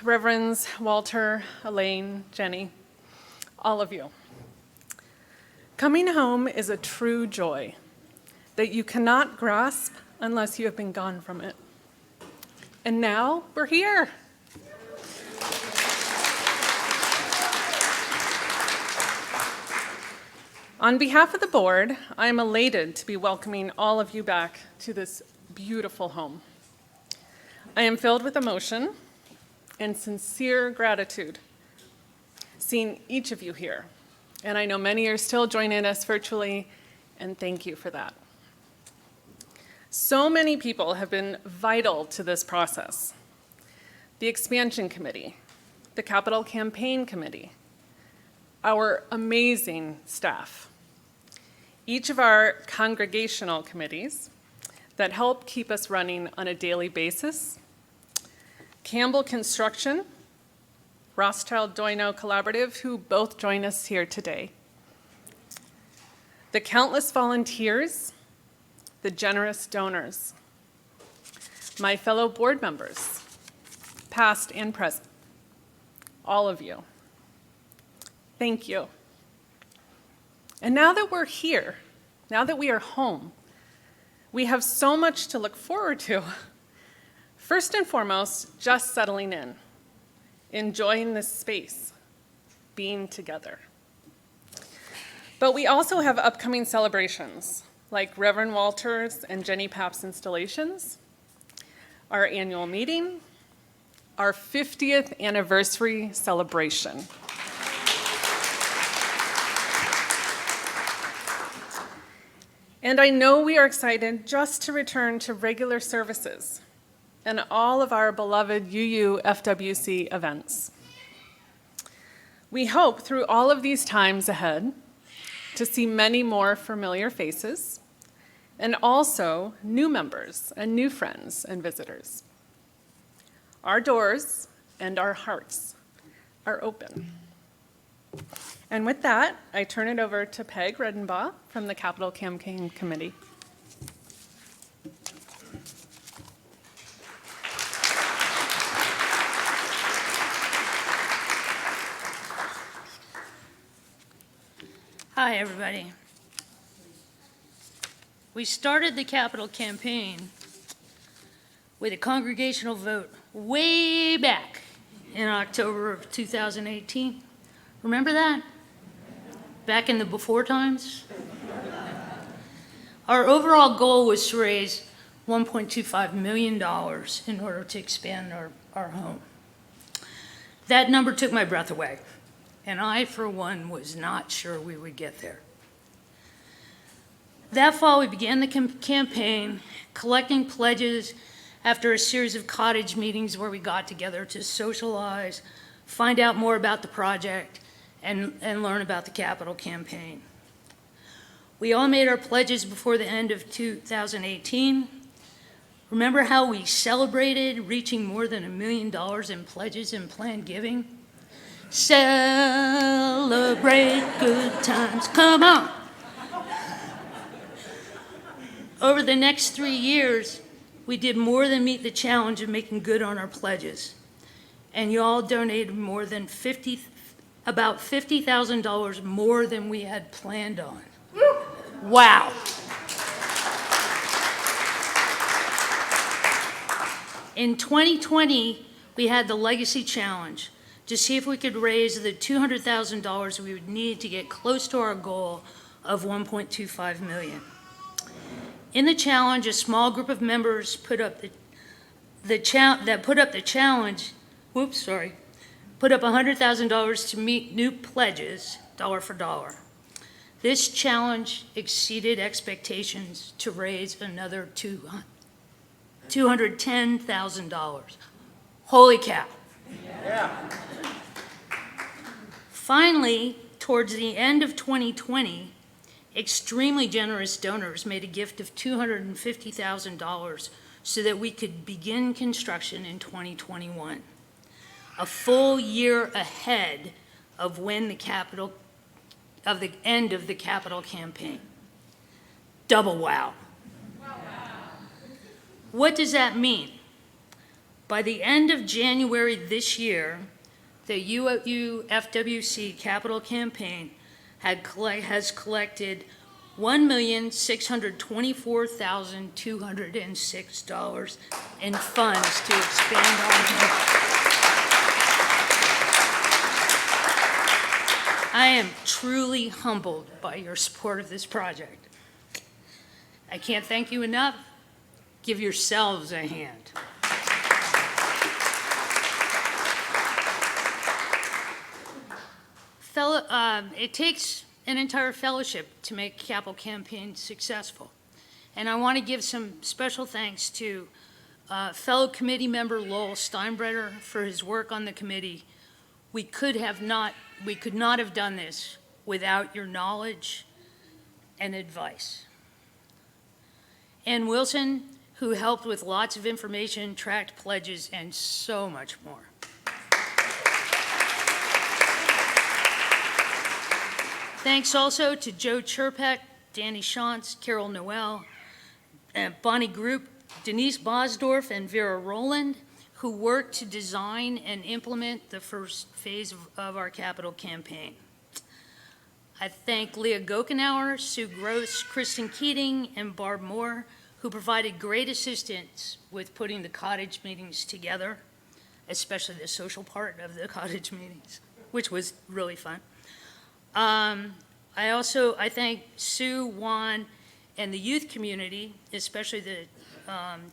Reverends Walter, Elaine, Jenny, all of you. Coming home is a true joy that you cannot grasp unless you have been gone from it. And now we're here. On behalf of the board, I am elated to be welcoming all of you back to this beautiful home. I am filled with emotion and sincere gratitude seeing each of you here. And I know many are still joining us virtually, and thank you for that. So many people have been vital to this process. The Expansion Committee, the Capital Campaign Committee, our amazing staff, each of our congregational committees that help keep us running on a daily basis, Campbell Construction, Rothschild Doino Collaborative, who both join us here today, the countless volunteers, the generous donors, my fellow board members, past and present, all of you. Thank you. And now that we're here, now that we are home, we have so much to look forward to. First and foremost, just settling in, enjoying this space, being together. But we also have upcoming celebrations, like Reverend Walter's and Jenny Papp's installations, our annual meeting, our 50th anniversary celebration. And I know we are excited just to return to regular services and all of our beloved UU FWC events. We hope through all of these times ahead to see many more familiar faces and also new members and new friends and visitors. Our doors and our hearts are open. And with that, I turn it over to Peg Redenbaugh from the Capital Campaign Committee. Hi, everybody. We started the Capital Campaign with a congregational vote way back in October of 2018. Remember that? Back in the before times? Our overall goal was to raise $1.25 million in order to expand our home. That number took my breath away, and I, for one, was not sure we would get there. That fall, we began the campaign, collecting pledges after a series of cottage meetings where we got together to socialize, find out more about the project, and learn about the Capital Campaign. We all made our pledges before the end of 2018. Remember how we celebrated reaching more than $1 million in pledges and planned giving? Celebrate good times, come on. Over the next 3 years, we did more than meet the challenge of making good on our pledges. And you all donated more than about $50,000 more than we had planned on. Wow. In 2020, we had the Legacy Challenge to see if we could raise the $200,000 we would need to get close to our goal of $1.25 million. In the challenge, a small group of members put up $100,000 to meet new pledges, dollar for dollar. This challenge exceeded expectations to raise another $210,000. Holy cow. Yeah. Finally, towards the end of 2020, extremely generous donors made a gift of $250,000 so that we could begin construction in 2021, a full year ahead of when the end of the Capital Campaign. Double wow. What does that mean? By the end of January this year, the UFWC Capital Campaign has collected $1,624,206 in funds to expand our. I am truly humbled by your support of this project. I can't thank you enough. Give yourselves a hand. It takes an entire fellowship to make capital campaigns successful. And I want to give some special thanks to fellow committee member Lowell Steinbrenner for his work on the committee. We could not have done this without your knowledge and advice. Ann Wilson, who helped with lots of information, tracked pledges, and so much more. Thanks also to Joe Chirpek, Danny Shantz, Carol Noel, Bonnie Group, Denise Bosdorf, and Vera Rowland, who worked to design and implement the first phase of our capital campaign. I thank Leah Gokenauer, Sue Gross, Kristen Keating, and Barb Moore, who provided great assistance with putting the cottage meetings together, especially the social part of the cottage meetings, which was really fun. I thank Sue, Juan, and the youth community, especially the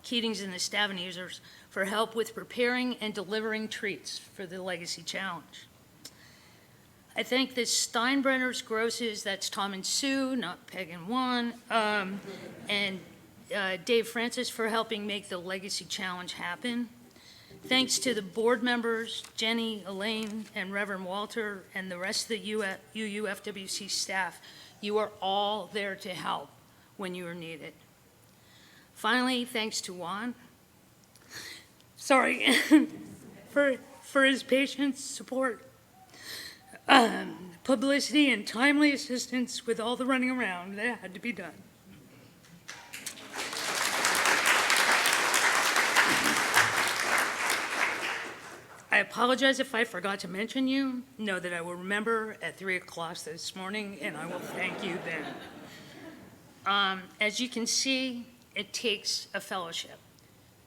Keatings and the Stavanezers, for help with preparing and delivering treats for the Legacy Challenge. I thank the Steinbrenners, Grosses, that's Tom and Sue, not Peg and Juan, and Dave Francis for helping make the Legacy Challenge happen. Thanks to the board members, Jenny, Elaine, and Reverend Walter, and the rest of the UUFWC staff. You are all there to help when you are needed. Finally, thanks to Juan, for his patience, support, publicity, and timely assistance with all the running around that had to be done. I apologize if I forgot to mention you. Know that I will remember at 3 o'clock this morning, and I will thank you then. As you can see, it takes a fellowship.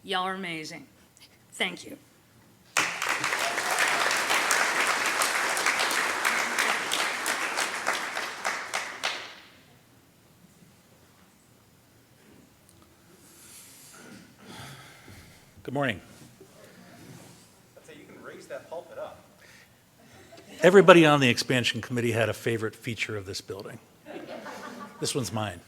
Y'all are amazing. Thank you. Good morning. You can raise that pulpit up. Everybody on the expansion committee had a favorite feature of this building. This one's mine.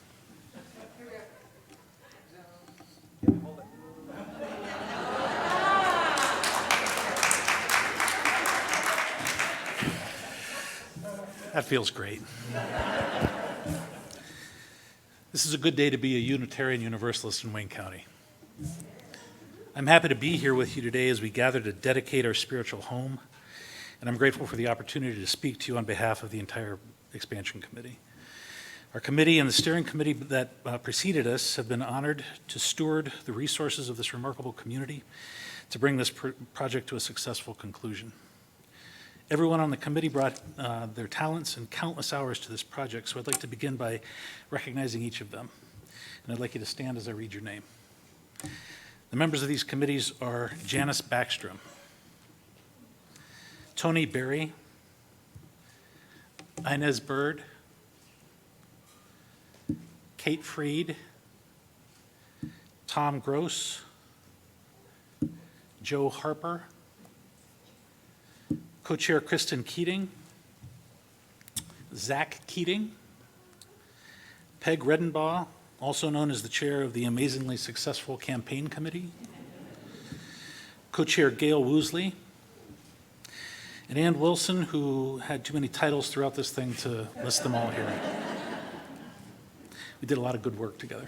That feels great. This is a good day to be a Unitarian Universalist in Wayne County. I'm happy to be here with you today as we gather to dedicate our spiritual home, and I'm grateful for the opportunity to speak to you on behalf of the entire expansion committee. Our committee and the steering committee that preceded us have been honored to steward the resources of this remarkable community to bring this project to a successful conclusion. Everyone on the committee brought their talents and countless hours to this project, so I'd like to begin by recognizing each of them. And I'd like you to stand as I read your name. The members of these committees are Janice Backstrom, Tony Berry, Inez Bird, Kate Freed, Tom Gross, Joe Harper, Co-Chair Kristen Keating, Zach Keating, Peg Redenbaugh, also known as the chair of the amazingly successful campaign committee, Co-Chair Gail Woosley, and Ann Wilson, who had too many titles throughout this thing to list them all here. We did a lot of good work together.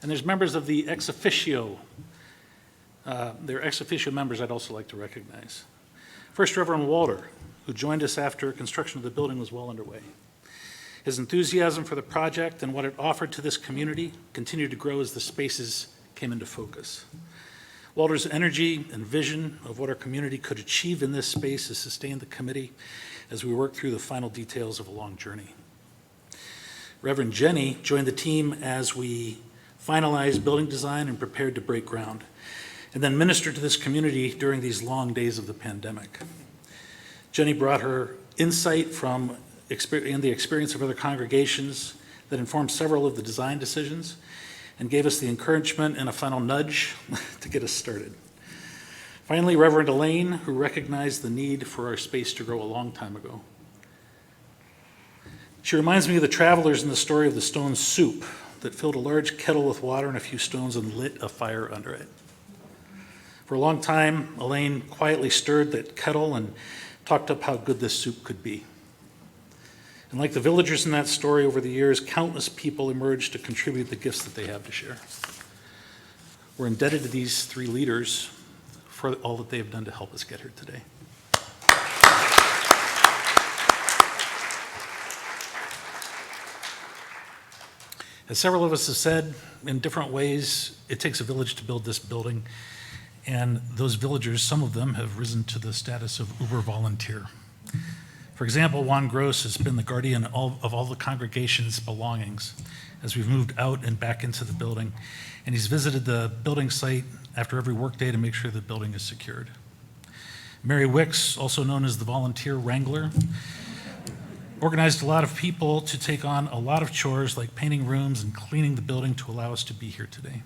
And there's members of the ex officio. They're ex officio members I'd also like to recognize. First, Reverend Walter, who joined us after construction of the building was well underway. His enthusiasm for the project and what it offered to this community continued to grow as the spaces came into focus. Walter's energy and vision of what our community could achieve in this space has sustained the committee as we work through the final details of a long journey. Reverend Jenny joined the team as we finalized building design and prepared to break ground, and then ministered to this community during these long days of the pandemic. Jenny brought her insight from and the experience of other congregations that informed several of the design decisions and gave us the encouragement and a final nudge to get us started. Finally, Reverend Elaine, who recognized the need for our space to grow a long time ago. She reminds me of the travelers in the story of the stone soup that filled a large kettle with water and a few stones and lit a fire under it. For a long time, Elaine quietly stirred that kettle and talked up how good this soup could be. And like the villagers in that story, over the years, countless people emerged to contribute the gifts that they have to share. We're indebted to these three leaders for all that they have done to help us get here today. As several of us have said in different ways, it takes a village to build this building, and those villagers, some of them, have risen to the status of Uber volunteer. For example, Juan Gross has been the guardian of all the congregation's belongings as we've moved out and back into the building, and he's visited the building site after every workday to make sure the building is secured. Mary Wicks, also known as the volunteer wrangler, organized a lot of people to take on a lot of chores like painting rooms and cleaning the building to allow us to be here today.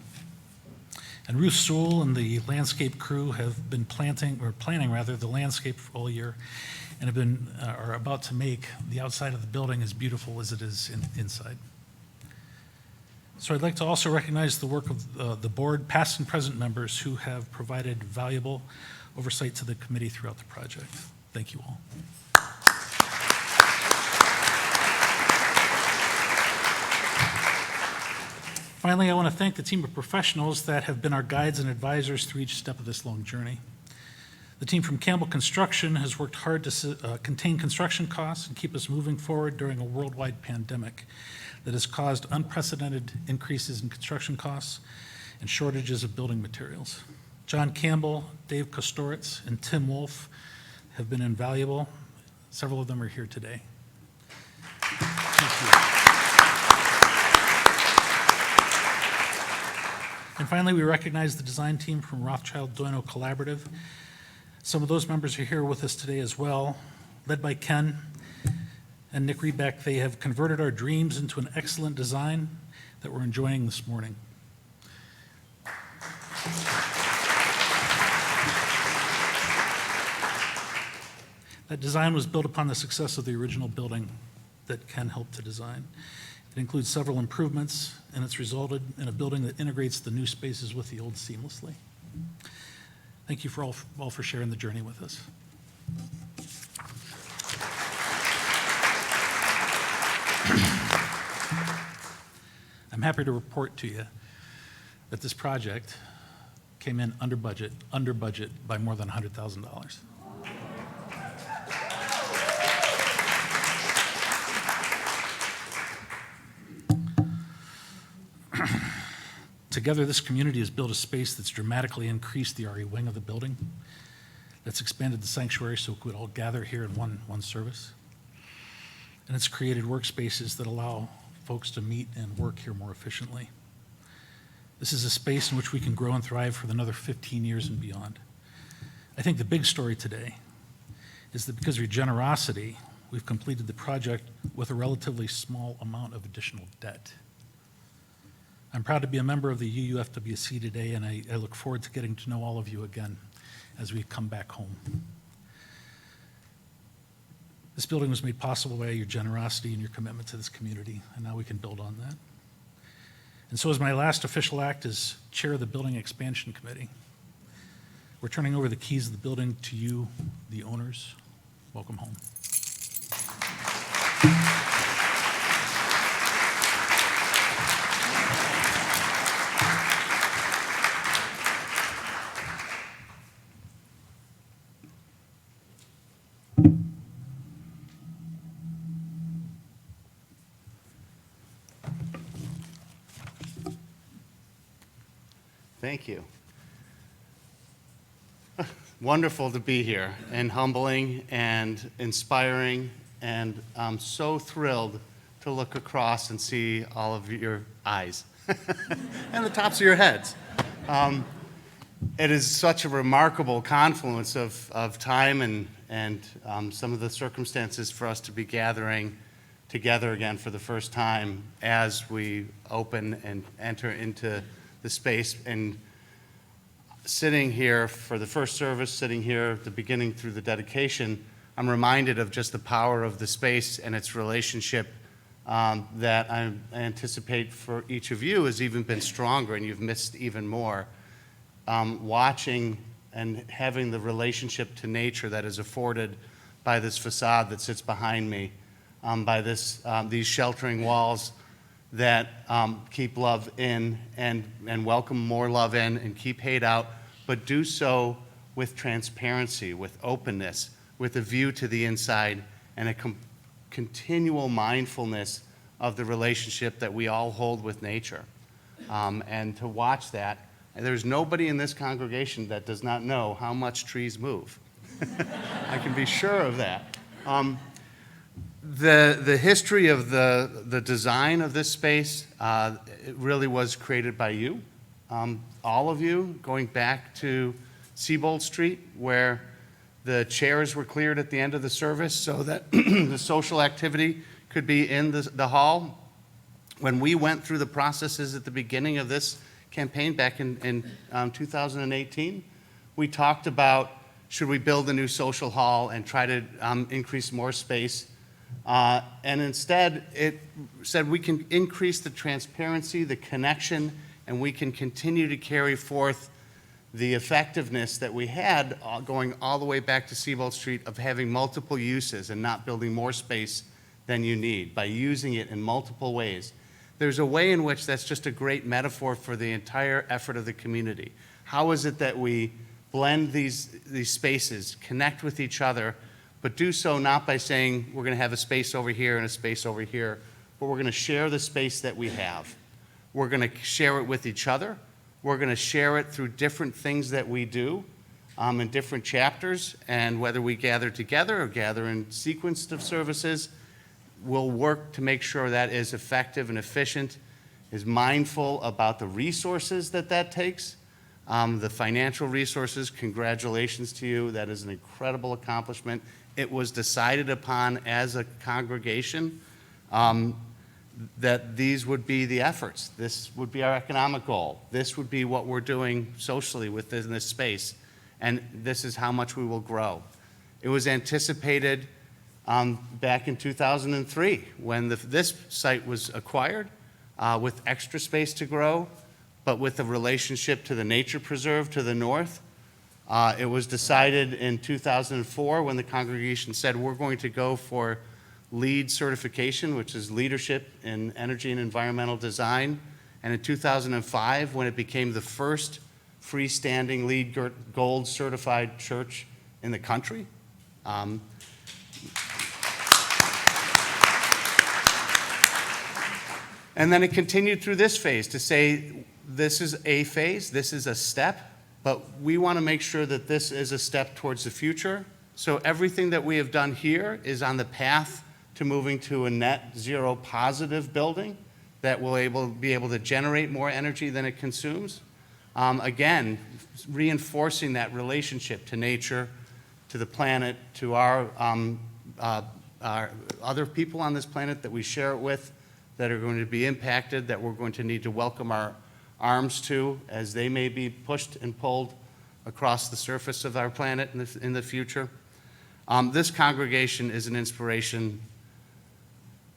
And Ruth Sewell and the landscape crew have been planning the landscape all year, and are about to make the outside of the building as beautiful as it is inside. So I'd like to also recognize the work of the board, past and present members who have provided valuable oversight to the committee throughout the project. Thank you all. Finally, I want to thank the team of professionals that have been our guides and advisors through each step of this long journey. The team from Campbell Construction has worked hard to contain construction costs and keep us moving forward during a worldwide pandemic that has caused unprecedented increases in construction costs and shortages of building materials. John Campbell, Dave Kostoritz, and Tim Wolf have been invaluable. Several of them are here today. Thank you. And finally, we recognize the design team from Rothschild Doino Collaborative. Some of those members are here with us today as well. Led by Ken and Nick Rebeck, they have converted our dreams into an excellent design that we're enjoying this morning. That design was built upon the success of the original building that Ken helped to design. It includes several improvements, and it's resulted in a building that integrates the new spaces with the old seamlessly. Thank you all for sharing the journey with us. I'm happy to report to you that this project came in under budget by more than $100,000. Together, this community has built a space that's dramatically increased the RE wing of the building, that's expanded the sanctuary so we could all gather here in one service, and it's created workspaces that allow folks to meet and work here more efficiently. This is a space in which we can grow and thrive for another 15 years and beyond. I think the big story today is that because of your generosity, we've completed the project with a relatively small amount of additional debt. I'm proud to be a member of the UUFWC today, and I look forward to getting to know all of you again as we come back home. This building was made possible by your generosity and your commitment to this community, and now we can build on that. And so as my last official act as chair of the Building Expansion Committee, we're turning over the keys of the building to you, the owners. Welcome home. Thank you. Wonderful to be here, and humbling and inspiring, and I'm so thrilled to look across and see all of your eyes and the tops of your heads. It is such a remarkable confluence of time and some of the circumstances for us to be gathering together again for the first time as we open and enter into the space. And sitting here for the first service, sitting here at the beginning through the dedication, I'm reminded of just the power of the space and its relationship that I anticipate for each of you has even been stronger, and you've missed even more. Watching and having the relationship to nature that is afforded by this facade that sits behind me, by these sheltering walls that keep love in and welcome more love in and keep hate out, but do so with transparency, with openness, with a view to the inside, and a continual mindfulness of the relationship that we all hold with nature. And to watch that, there's nobody in this congregation that does not know how much trees move. I can be sure of that. The history of the design of this space, it really was created by you, all of you, going back to Siebold Street, where the chairs were cleared at the end of the service so that the social activity could be in the hall. When we went through the processes at the beginning of this campaign back in 2018, we talked about, should we build a new social hall and try to increase more space? And instead, it said we can increase the transparency, the connection, and we can continue to carry forth the effectiveness that we had going all the way back to Siebold Street of having multiple uses and not building more space than you need by using it in multiple ways. There's a way in which that's just a great metaphor for the entire effort of the community. How is it that we blend these spaces, connect with each other, but do so not by saying we're going to have a space over here and a space over here, but we're going to share the space that we have. We're going to share it with each other. We're going to share it through different things that we do in different chapters, and whether we gather together or gather in sequence of services, we'll work to make sure that is effective and efficient, is mindful about the resources that takes, the financial resources. Congratulations to you. That is an incredible accomplishment. It was decided upon as a congregation that these would be the efforts. This would be our economic goal. This would be what we're doing socially within this space. And this is how much we will grow. It was anticipated back in 2003 when this site was acquired with extra space to grow, but with a relationship to the nature preserve to the north. It was decided in 2004 when the congregation said we're going to go for LEED certification, which is Leadership in Energy and Environmental Design. And in 2005, when it became the first freestanding LEED Gold certified church in the country. And then it continued through this phase to say, this is a phase, this is a step, but we want to make sure that this is a step towards the future. So everything that we have done here is on the path to moving to a net zero positive building that will be able to generate more energy than it consumes. Again, reinforcing that relationship to nature, to the planet, to our other people on this planet that we share it with, that are going to be impacted, that we're going to need to welcome our arms to as they may be pushed and pulled across the surface of our planet in the future. This congregation is an inspiration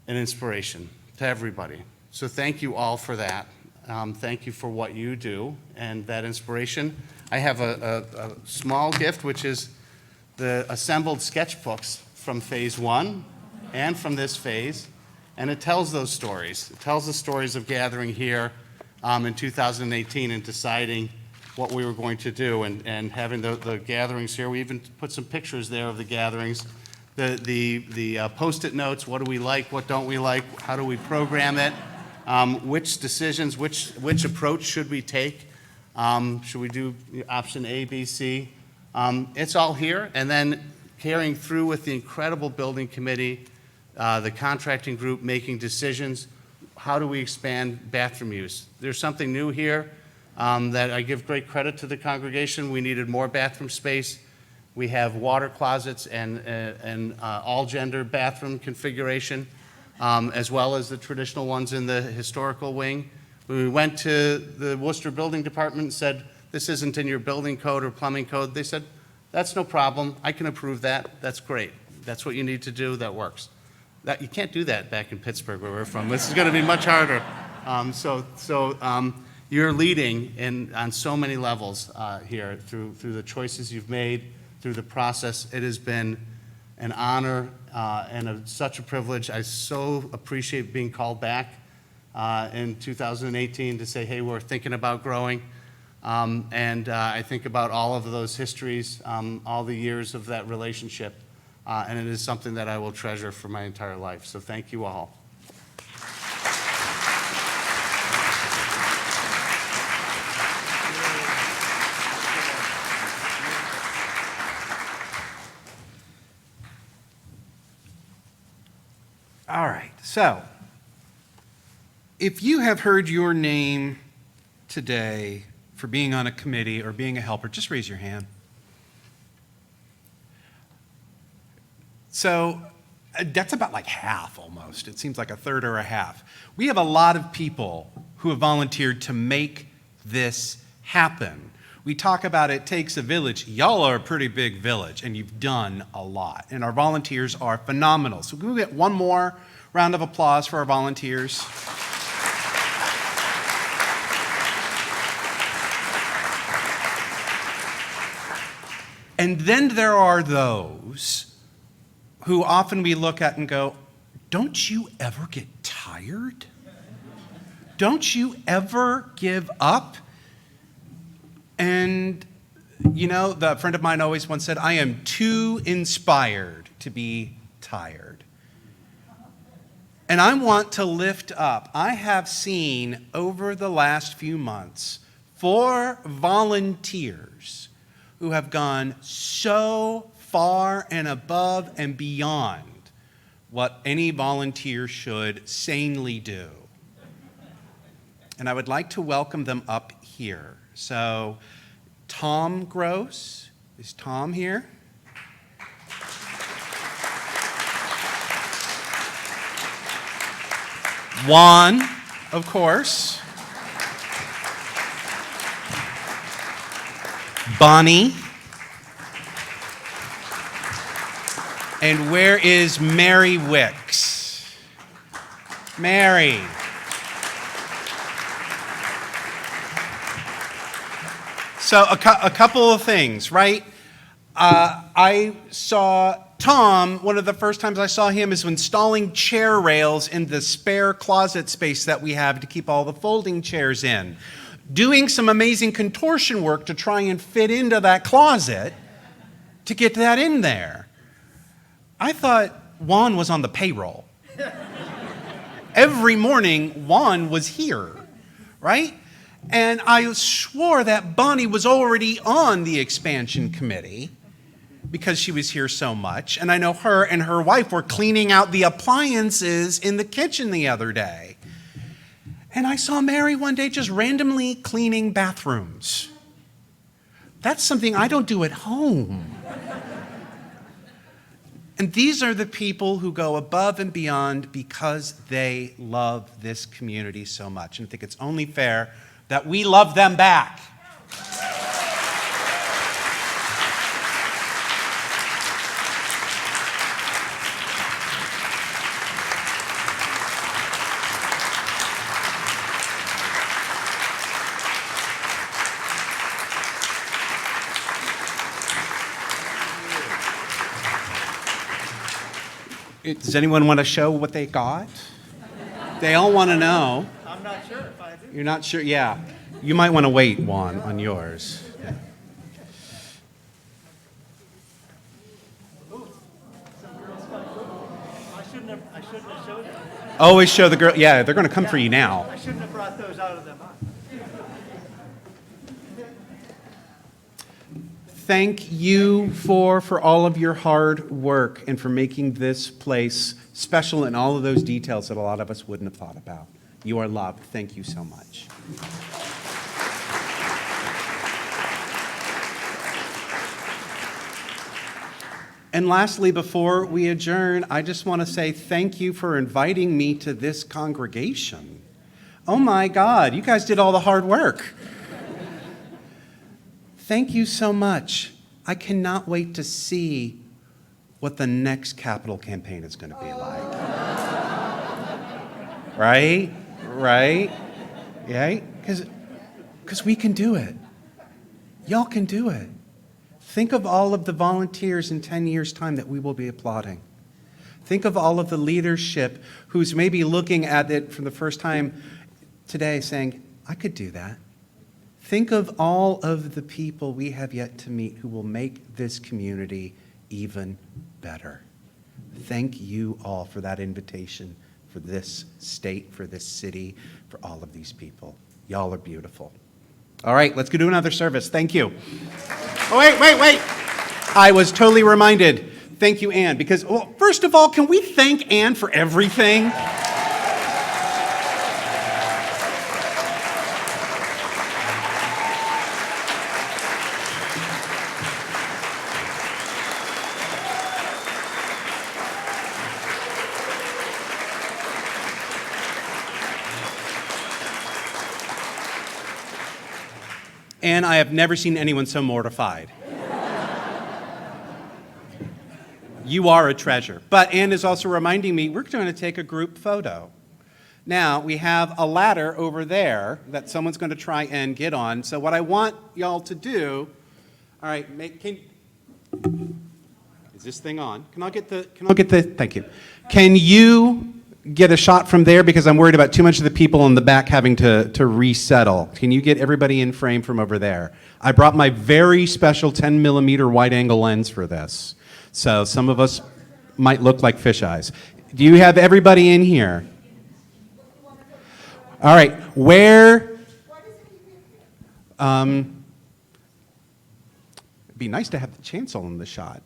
to everybody. So thank you all for that. Thank you for what you do and that inspiration. I have a small gift, which is the assembled sketchbooks from phase 1 and from this phase, and it tells those stories. It tells the stories of gathering here in 2018 and deciding what we were going to do and having the gatherings here. We even put some pictures there of the gatherings. The Post-it notes, what do we like, what don't we like, how do we program it, which decisions, which approach should we take Should we do option A, B, C? It's all here, and then carrying through with the incredible building committee, the contracting group making decisions. How do we expand bathroom use? There's something new here that I give great credit to the congregation. We needed more bathroom space. We have water closets and all-gender bathroom configuration, as well as the traditional ones in the historical wing. When we went to the Worcester Building Department and said, this isn't in your building code or plumbing code, they said, that's no problem. I can approve that. That's great. That's what you need to do. That works. You can't do that back in Pittsburgh, where we're from. This is going to be much harder. You're leading on so many levels here through the choices you've made, through the process. It has been an honor and such a privilege. I so appreciate being called back in 2018 to say, hey, we're thinking about growing. I think about all of those histories, all the years of that relationship. And it is something that I will treasure for my entire life. So thank you all. All right, so if you have heard your name today for being on a committee or being a helper, just raise your hand. So that's about like half almost. It seems like a third or a half. We have a lot of people who have volunteered to make this happen. We talk about it takes a village. Y'all are a pretty big village, and you've done a lot. And our volunteers are phenomenal. So can we get one more round of applause for our volunteers? And then there are those who often we look at and go, don't you ever get tired? Don't you ever give up? And, you know, the friend of mine always once said, I am too inspired to be tired. And I want to lift up. I have seen over the last few months 4 volunteers who have gone so far and above and beyond what any volunteer should sanely do. And I would like to welcome them up here. So, Tom Gross, is Tom here? Juan, of course. Bonnie. And where is Mary Wicks? Mary. So a couple of things, right? I saw Tom, one of the first times I saw him is installing chair rails in the spare closet space that we have to keep all the folding chairs in. Doing some amazing contortion work to try and fit into that closet to get that in there. I thought Juan was on the payroll. Every morning, Juan was here, right? And I swore that Bonnie was already on the expansion committee because she was here so much. And I know her and her wife were cleaning out the appliances in the kitchen the other day. And I saw Mary one day just randomly cleaning bathrooms. That's something I don't do at home. And these are the people who go above and beyond because they love this community so much. And I think it's only fair that we love them back. Does anyone want to show what they got? They all want to know. I'm not sure if I do. You're not sure? Yeah. You might want to wait, Juan, on yours. Yeah. I shouldn't have showed them. Always show the girl. Yeah, they're going to come for you now. I shouldn't have brought those out of them. thank you for all of your hard work and for making this place special in all of those details that a lot of us wouldn't have thought about. You are loved. Thank you so much. And lastly, before we adjourn, I just want to say thank you for inviting me to this congregation. Oh my God, you guys did all the hard work. Thank you so much. I cannot wait to see what the next capital campaign is going to be like. Right? Right? Right? Because we can do it. Y'all can do it. Think of all of the volunteers in 10 years' time that we will be applauding. Think of all of the leadership who's maybe looking at it for the first time today saying, I could do that. Think of all of the people we have yet to meet who will make this community even better. Thank you all for that invitation, for this state, for this city, for all of these people. Y'all are beautiful. All right, let's go do another service. Thank you. Oh, wait. I was totally reminded. Thank you, Ann, because, well, first of all, can we thank Ann for everything? And I have never seen anyone so mortified. You are a treasure. But Ann is also reminding me we're going to take a group photo. Now, we have a ladder over there that someone's going to try and get on. So what I want y'all to do, all right, is this thing on? Can I get the, thank you. Can you get a shot from there, because I'm worried about too much of the people in the back having to resettle. Can you get everybody in frame from over there? I brought my very special 10 millimeter wide angle lens for this. So some of us might look like fisheyes. Do you have everybody in here? All right, where? It'd be nice to have the chancel in the shot.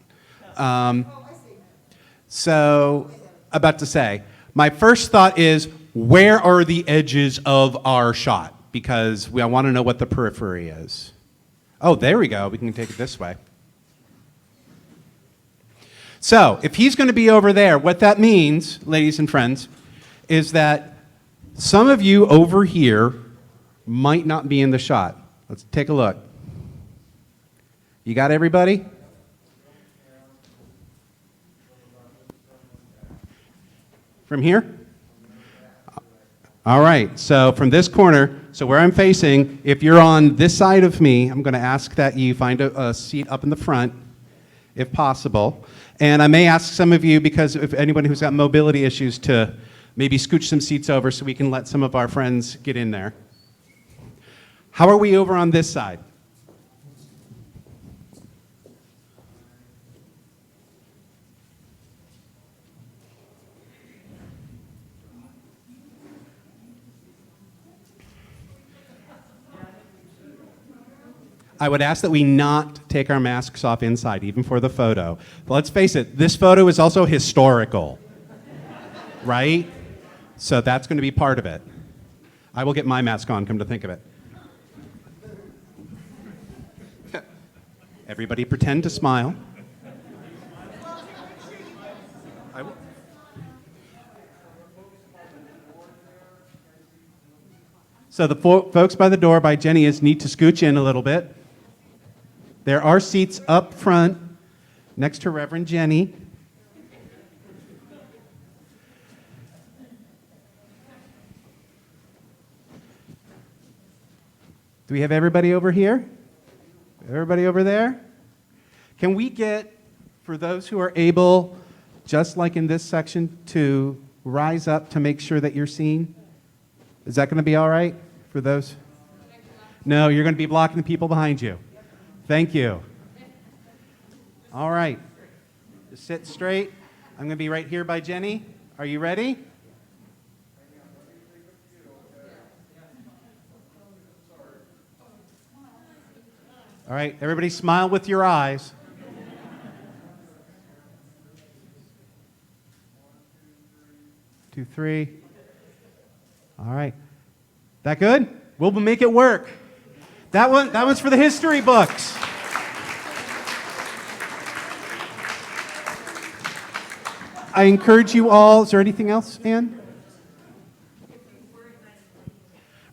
So, about to say, my first thought is, where are the edges of our shot? Because I want to know what the periphery is. Oh, there we go. We can take it this way. So, if he's going to be over there, what that means, ladies and friends, is that some of you over here might not be in the shot. Let's take a look. You got everybody? From here? All right, so from this corner, so where I'm facing, if you're on this side of me, I'm going to ask that you find a seat up in the front, if possible. And I may ask some of you, because if anyone who's got mobility issues, to maybe scooch some seats over so we can let some of our friends get in there. How are we over on this side? I would ask that we not take our masks off inside, even for the photo. But let's face it, this photo is also historical, right? So that's going to be part of it. I will get my mask on, come to think of it. Everybody pretend to smile. I will. So the folks by the door by Jenny need to scooch in a little bit. There are seats up front next to Reverend Jenny. Do we have everybody over here? Everybody over there? Can we get, for those who are able, just like in this section, to rise up to make sure that you're seen? Is that going to be all right for those? No, you're going to be blocking the people behind you. Thank you. All right. Just sit straight. I'm going to be right here by Jenny. Are you ready? All right, everybody smile with your eyes. Two, three. All right. That good? We'll make it work. That one's for the history books. I encourage you all. Is there anything else, Ann?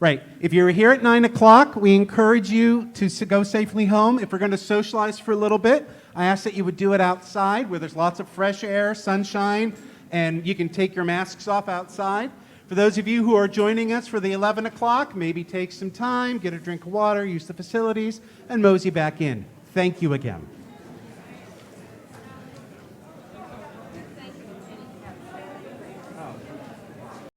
Right. If you're here at 9 o'clock, we encourage you to go safely home. If we're going to socialize for a little bit, I ask that you would do it outside where there's lots of fresh air, sunshine, and you can take your masks off outside. For those of you who are joining us for the 11 o'clock, maybe take some time, get a drink of water, use the facilities, and mosey back in. Thank you again.